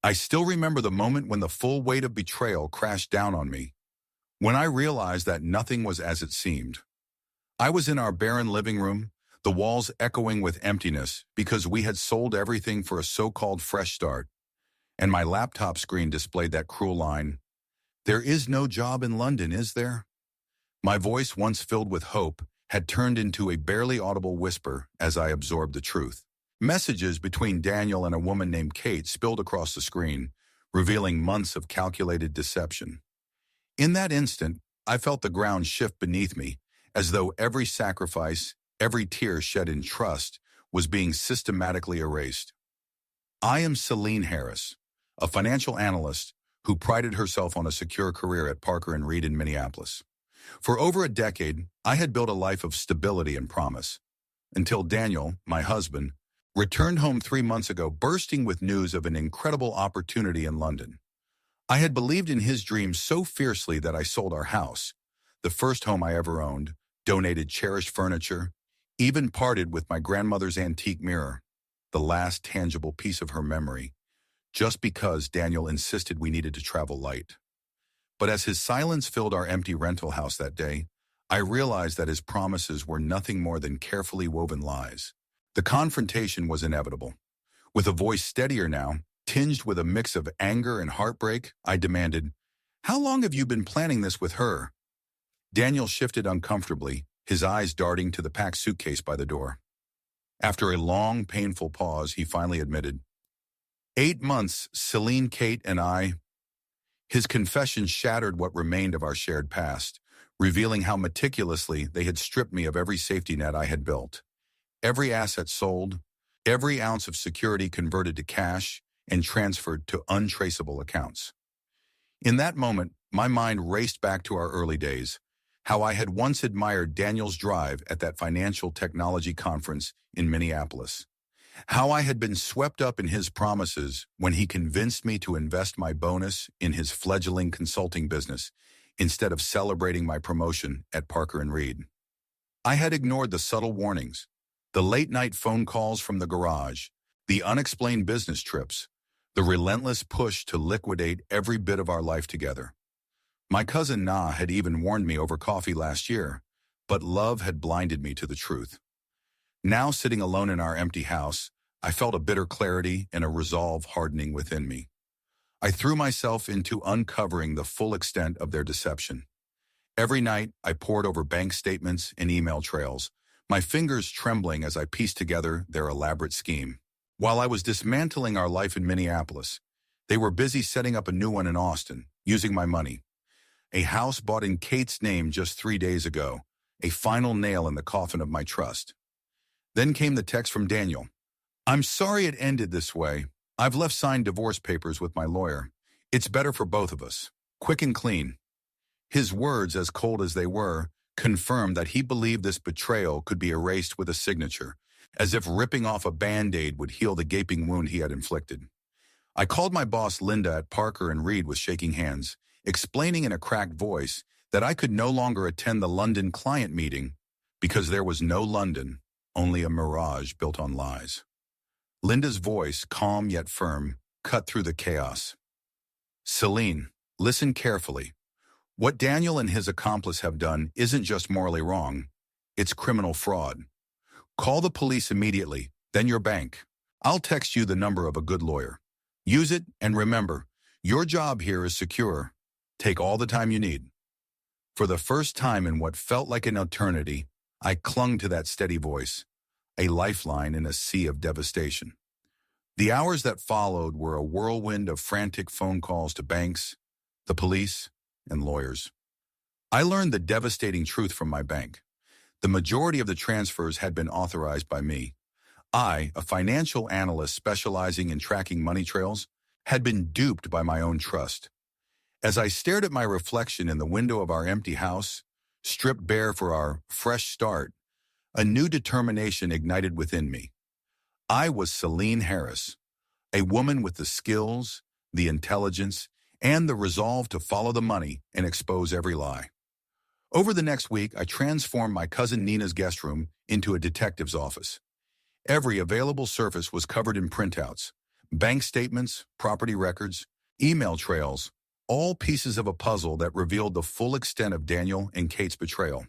I still remember the moment when the full weight of betrayal crashed down on me, when I realized that nothing was as it seemed. I was in our barren living room, the walls echoing with emptiness because we had sold everything for a so-called fresh start, and my laptop screen displayed that cruel line, "There is no job in London, is there?" My voice, once filled with hope, had turned into a barely audible whisper as I absorbed the truth. Messages between Daniel and a woman named Kate spilled across the screen, revealing months of calculated deception. In that instant, I felt the ground shift beneath me, as though every sacrifice, every tear shed in trust, was being systematically erased. I am Celine Harris, a financial analyst who prided herself on a secure career at Parker and Reed in Minneapolis. For over a decade, I had built a life of stability and promise, until Daniel, my husband, returned home 3 months ago bursting with news of an incredible opportunity in London. I had believed in his dreams so fiercely that I sold our house, the first home I ever owned, donated cherished furniture, even parted with my grandmother's antique mirror, the last tangible piece of her memory, just because Daniel insisted we needed to travel light. But as his silence filled our empty rental house that day, I realized that his promises were nothing more than carefully woven lies. The confrontation was inevitable. With a voice steadier now, tinged with a mix of anger and heartbreak, I demanded, "How long have you been planning this with her?" Daniel shifted uncomfortably, his eyes darting to the packed suitcase by the door. After a long, painful pause, he finally admitted, 8 months, Celine, Kate, and I. His confession shattered what remained of our shared past, revealing how meticulously they had stripped me of every safety net I had built. Every asset sold, every ounce of security converted to cash and transferred to untraceable accounts. In that moment, my mind raced back to our early days, how I had once admired Daniel's drive at that financial technology conference in Minneapolis. How I had been swept up in his promises when he convinced me to invest my bonus in his fledgling consulting business instead of celebrating my promotion at Parker and Reed. I had ignored the subtle warnings, the late-night phone calls from the garage, the unexplained business trips, the relentless push to liquidate every bit of our life together. My cousin Na had even warned me over coffee last year, but love had blinded me to the truth. Now, sitting alone in our empty house, I felt a bitter clarity and a resolve hardening within me. I threw myself into uncovering the full extent of their deception. Every night, I pored over bank statements and email trails, my fingers trembling as I pieced together their elaborate scheme. While I was dismantling our life in Minneapolis, they were busy setting up a new one in Austin, using my money. A house bought in Kate's name just 3 days ago, a final nail in the coffin of my trust. Then came the text from Daniel. "I'm sorry it ended this way. I've left signed divorce papers with my lawyer. It's better for both of us. Quick and clean." His words, as cold as they were, confirmed that he believed this betrayal could be erased with a signature, as if ripping off a Band-Aid would heal the gaping wound he had inflicted. I called my boss Linda at Parker and Reed with shaking hands, explaining in a cracked voice that I could no longer attend the London client meeting because there was no London, only a mirage built on lies. Linda's voice, calm yet firm, cut through the chaos. "Celine, listen carefully. What Daniel and his accomplice have done isn't just morally wrong, it's criminal fraud. Call the police immediately, then your bank. I'll text you the number of a good lawyer. Use it, and remember, your job here is secure. Take all the time you need." For the first time in what felt like an eternity, I clung to that steady voice, a lifeline in a sea of devastation. The hours that followed were a whirlwind of frantic phone calls to banks, the police, and lawyers. I learned the devastating truth from my bank. The majority of the transfers had been authorized by me. I, a financial analyst specializing in tracking money trails, had been duped by my own trust. As I stared at my reflection in the window of our empty house, stripped bare for our fresh start, a new determination ignited within me. I was Celine Harris, a woman with the skills, the intelligence, and the resolve to follow the money and expose every lie. Over the next week, I transformed my cousin Nina's guest room into a detective's office. Every available surface was covered in printouts, Bank statements, property records, email trails, all pieces of a puzzle that revealed the full extent of Daniel and Kate's betrayal.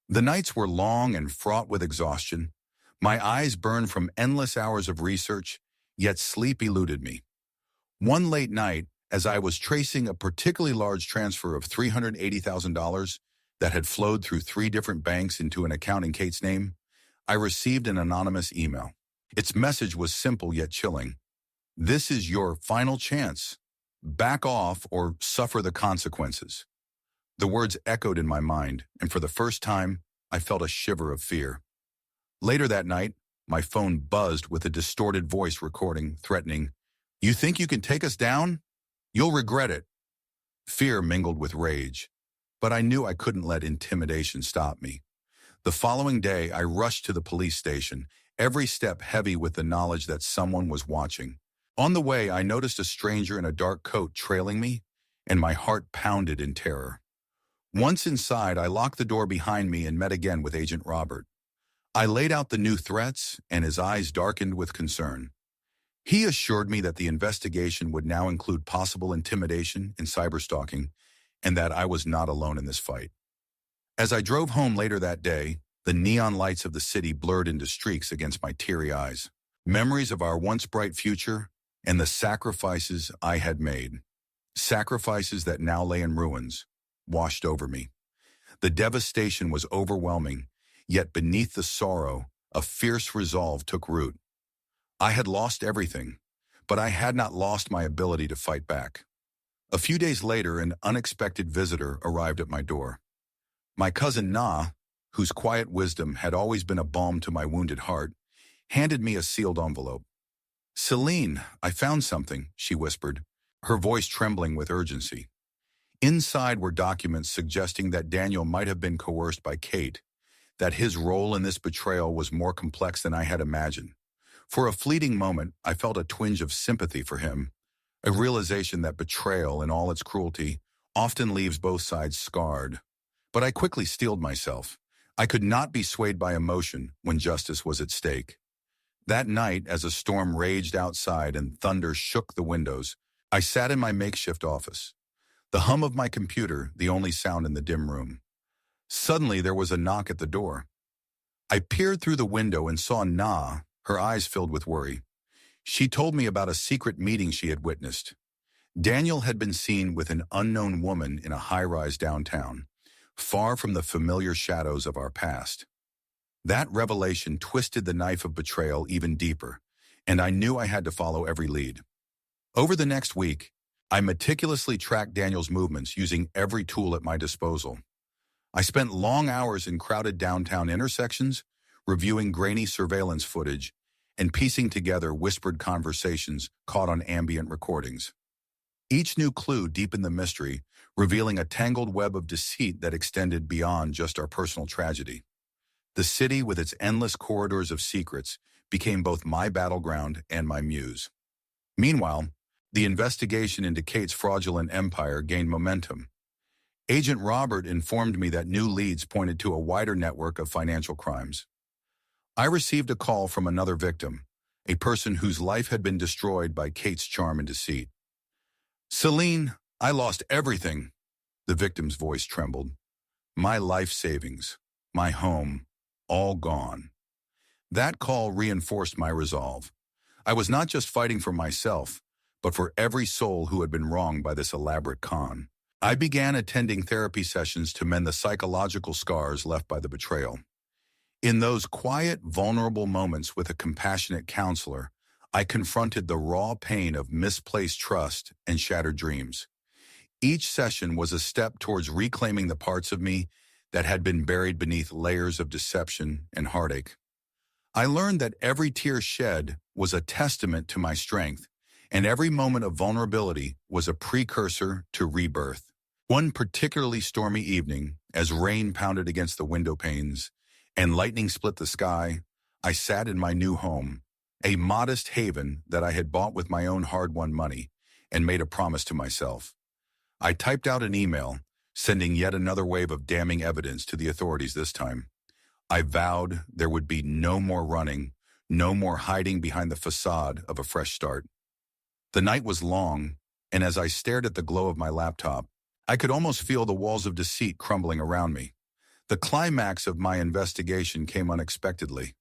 The nights were long and fraught with exhaustion. My eyes burned from endless hours of research, yet sleep eluded me. One late night, as I was tracing a particularly large transfer of $380,000 that had flowed through 3 different banks into an account in Kate's name, I received an anonymous email. Its message was simple yet chilling. "This is your final chance. Back off or suffer the consequences." The words echoed in my mind, and for the first time, I felt a shiver of fear. Later that night, my phone buzzed with a distorted voice recording, threatening, "You think you can take us down? You'll regret it." Fear mingled with rage, but I knew I couldn't let intimidation stop me. The following day, I rushed to the police station, every step heavy with the knowledge that someone was watching. On the way, I noticed a stranger in a dark coat trailing me, and my heart pounded in terror. Once inside, I locked the door behind me and met again with Agent Robert. I laid out the new threats, and his eyes darkened with concern. He assured me that the investigation would now include possible intimidation and cyberstalking, and that I was not alone in this fight. As I drove home later that day, the neon lights of the city blurred into streaks against my teary eyes. Memories of our once bright future and the sacrifices I had made. Sacrifices that now lay in ruins, washed over me. The devastation was overwhelming, yet beneath the sorrow, a fierce resolve took root. I had lost everything, but I had not lost my ability to fight back. A few days later, an unexpected visitor arrived at my door. My cousin Na, whose quiet wisdom had always been a balm to my wounded heart, handed me a sealed envelope. "Celine, I found something," she whispered, her voice trembling with urgency. Inside were documents suggesting that Daniel might have been coerced by Kate, that his role in this betrayal was more complex than I had imagined. For a fleeting moment, I felt a twinge of sympathy for him, a realization that betrayal in all its cruelty often leaves both sides scarred. But I quickly steeled myself. I could not be swayed by emotion when justice was at stake. That night, as a storm raged outside and thunder shook the windows, I sat in my makeshift office, the hum of my computer the only sound in the dim room. Suddenly, there was a knock at the door. I peered through the window and saw Na, her eyes filled with worry. She told me about a secret meeting she had witnessed. Daniel had been seen with an unknown woman in a high-rise downtown, far from the familiar shadows of our past. That revelation twisted the knife of betrayal even deeper, and I knew I had to follow every lead. Over the next week, I meticulously tracked Daniel's movements using every tool at my disposal. I spent long hours in crowded downtown intersections, reviewing grainy surveillance footage, and piecing together whispered conversations caught on ambient recordings. Each new clue deepened the mystery, revealing a tangled web of deceit that extended beyond just our personal tragedy. The city, with its endless corridors of secrets, became both my battleground and my muse. Meanwhile, the investigation into Kate's fraudulent empire gained momentum. Agent Robert informed me that new leads pointed to a wider network of financial crimes. I received a call from another victim, a person whose life had been destroyed by Kate's charm and deceit. "Celine, I lost everything." The victim's voice trembled. "My life savings, my home, all gone." That call reinforced my resolve. I was not just fighting for myself, but for every soul who had been wronged by this elaborate con. I began attending therapy sessions to mend the psychological scars left by the betrayal. In those quiet, vulnerable moments with a compassionate counselor, I confronted the raw pain of misplaced trust and shattered dreams. Each session was a step towards reclaiming the parts of me that had been buried beneath layers of deception and heartache. I learned that every tear shed was a testament to my strength, and every moment of vulnerability was a precursor to rebirth. One particularly stormy evening, as rain pounded against the window panes and lightning split the sky, I sat in my new home, a modest haven that I had bought with my own hard-won money, and made a promise to myself. I typed out an email, sending yet another wave of damning evidence to the authorities this time. I vowed there would be no more running, no more hiding behind the facade of a fresh start. The night was long, and as I stared at the glow of my laptop, I could almost feel the walls of deceit crumbling around me. The climax of my investigation came unexpectedly.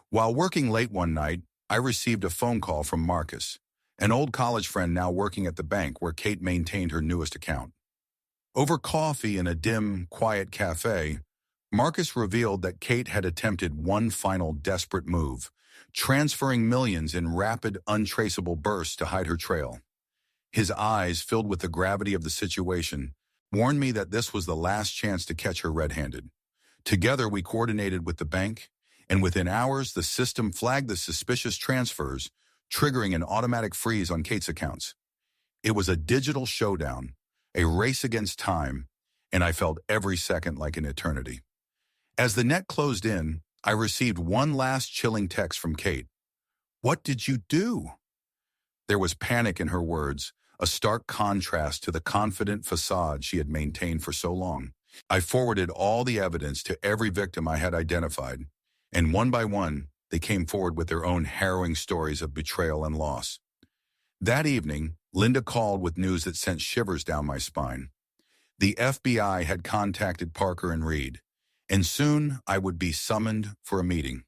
While working late one night, I received a phone call from Marcus, an old college friend now working at the bank where Kate maintained her newest account. Over coffee in a dim, quiet cafe, Marcus revealed that Kate had attempted one final desperate move, transferring millions in rapid, untraceable bursts to hide her trail. His eyes, filled with the gravity of the situation, warned me that this was the last chance to catch her red-handed. Together, we coordinated with the bank, and within hours, the system flagged the suspicious transfers, triggering an automatic freeze on Kate's accounts. It was a digital showdown, a race against time, and I felt every second like an eternity. As the net closed in, I received one last chilling text from Kate. "What did you do?" There was panic in her words, a stark contrast to the confident facade she had maintained for so long. I forwarded all the evidence to every victim I had identified, and one by one, they came forward with their own harrowing stories of betrayal and loss. That evening, Linda called with news that sent shivers down my spine. The FBI had contacted Parker and Reed, and soon I would be summoned for a meeting.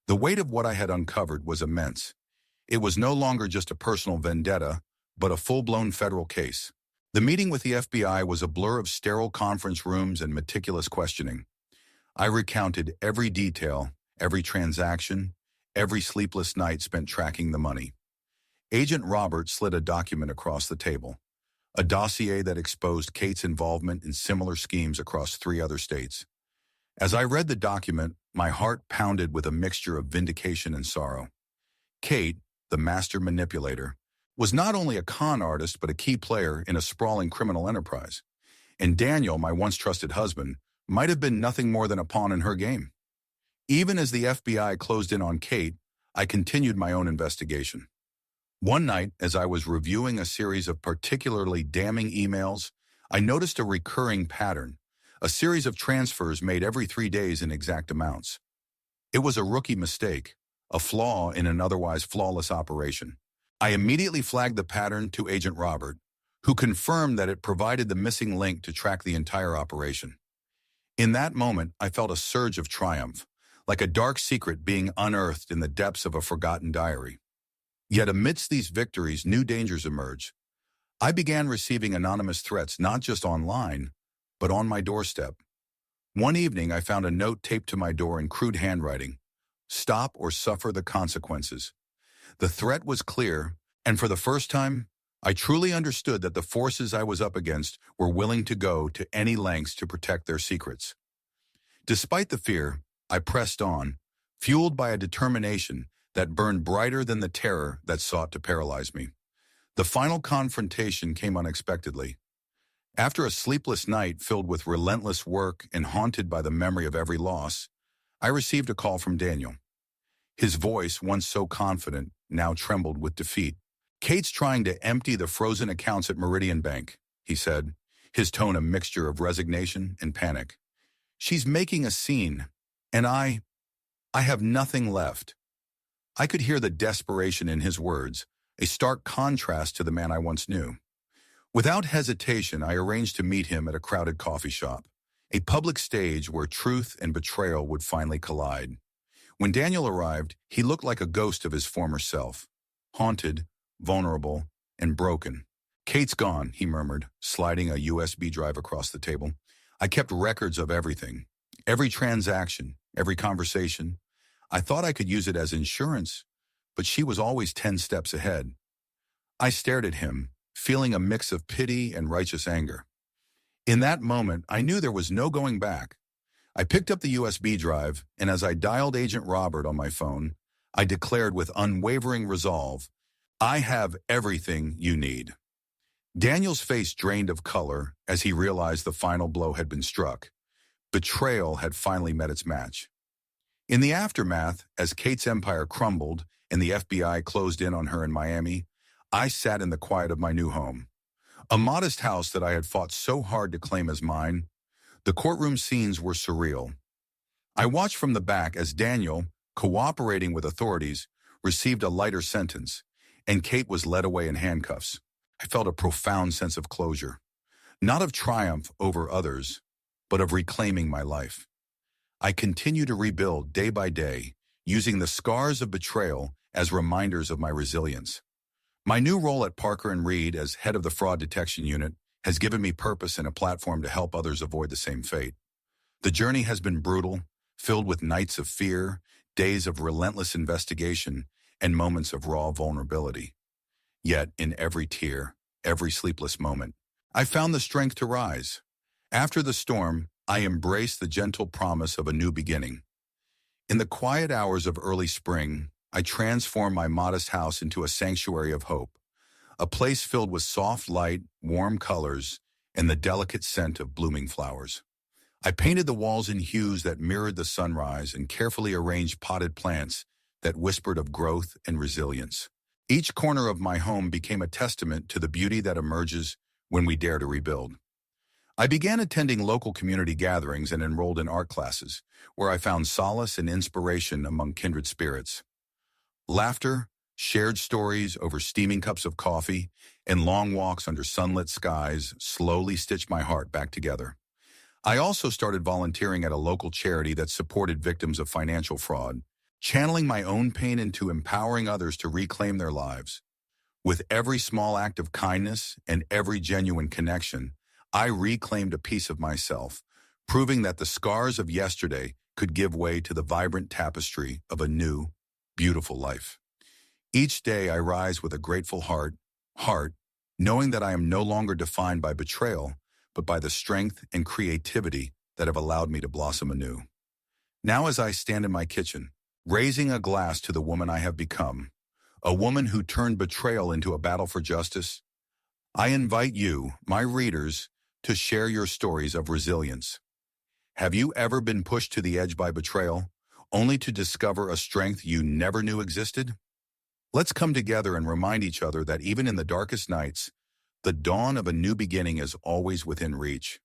The weight of what I had uncovered was immense. It was no longer just a personal vendetta, but a full-blown federal case. The meeting with the FBI was a blur of sterile conference rooms and meticulous questioning. I recounted every detail, every transaction, every sleepless night spent tracking the money. Agent Robert slid a document across the table, a dossier that exposed Kate's involvement in similar schemes across 3 other states. As I read the document, my heart pounded with a mixture of vindication and sorrow. Kate, the master manipulator, was not only a con artist but a key player in a sprawling criminal enterprise. And Daniel, my once trusted husband, might have been nothing more than a pawn in her game. Even as the FBI closed in on Kate, I continued my own investigation. One night, as I was reviewing a series of particularly damning emails, I noticed a recurring pattern, a series of transfers made every 3 days in exact amounts. It was a rookie mistake, a flaw in an otherwise flawless operation. I immediately flagged the pattern to Agent Robert, who confirmed that it provided the missing link to track the entire operation. In that moment, I felt a surge of triumph, like a dark secret being unearthed in the depths of a forgotten diary. Yet amidst these victories, new dangers emerged. I began receiving anonymous threats not just online, but on my doorstep. One evening, I found a note taped to my door in crude handwriting: "Stop or suffer the consequences." The threat was clear, and for the first time, I truly understood that the forces I was up against were willing to go to any lengths to protect their secrets. Despite the fear, I pressed on, fueled by a determination that burned brighter than the terror that sought to paralyze me. The final confrontation came unexpectedly. After a sleepless night filled with relentless work and haunted by the memory of every loss, I received a call from Daniel. His voice, once so confident, now trembled with defeat. "Kate's trying to empty the frozen accounts at Meridian Bank," he said, his tone a mixture of resignation and panic. "She's making a scene, and I have nothing left." I could hear the desperation in his words, a stark contrast to the man I once knew. Without hesitation, I arranged to meet him at a crowded coffee shop, a public stage where truth and betrayal would finally collide. When Daniel arrived, he looked like a ghost of his former self, haunted, vulnerable, and broken. "Kate's gone," he murmured, sliding a USB drive across the table. "I kept records of everything, every transaction, every conversation. I thought I could use it as insurance, but she was always 10 steps ahead." I stared at him, feeling a mix of pity and righteous anger. In that moment, I knew there was no going back. I picked up the USB drive, and as I dialed Agent Robert on my phone, I declared with unwavering resolve, "I have everything you need." Daniel's face drained of color as he realized the final blow had been struck. Betrayal had finally met its match. In the aftermath, as Kate's empire crumbled and the FBI closed in on her in Miami, I sat in the quiet of my new home. A modest house that I had fought so hard to claim as mine. The courtroom scenes were surreal. I watched from the back as Daniel, cooperating with authorities, received a lighter sentence, and Kate was led away in handcuffs. I felt a profound sense of closure, not of triumph over others, but of reclaiming my life. I continue to rebuild day by day, using the scars of betrayal as reminders of my resilience. My new role at Parker and Reed as head of the fraud detection unit has given me purpose and a platform to help others avoid the same fate. The journey has been brutal, filled with nights of fear, days of relentless investigation, and moments of raw vulnerability. Yet, in every tear, every sleepless moment, I found the strength to rise. After the storm, I embraced the gentle promise of a new beginning. In the quiet hours of early spring, I transformed my modest house into a sanctuary of hope, a place filled with soft light, warm colors, and the delicate scent of blooming flowers. I painted the walls in hues that mirrored the sunrise and carefully arranged potted plants that whispered of growth and resilience. Each corner of my home became a testament to the beauty that emerges when we dare to rebuild. I began attending local community gatherings and enrolled in art classes, where I found solace and inspiration among kindred spirits. Laughter, shared stories over steaming cups of coffee, and long walks under sunlit skies slowly stitched my heart back together. I also started volunteering at a local charity that supported victims of financial fraud, channeling my own pain into empowering others to reclaim their lives. With every small act of kindness and every genuine connection, I reclaimed a piece of myself, proving that the scars of yesterday could give way to the vibrant tapestry of a new, beautiful life. Each day I rise with a grateful heart, knowing that I am no longer defined by betrayal, but by the strength and creativity that have allowed me to blossom anew. Now as I stand in my kitchen, raising a glass to the woman I have become, a woman who turned betrayal into a battle for justice, I invite you, my readers, to share your stories of resilience. Have you ever been pushed to the edge by betrayal, only to discover a strength you never knew existed? Let's come together and remind each other that even in the darkest nights, the dawn of a new beginning is always within reach.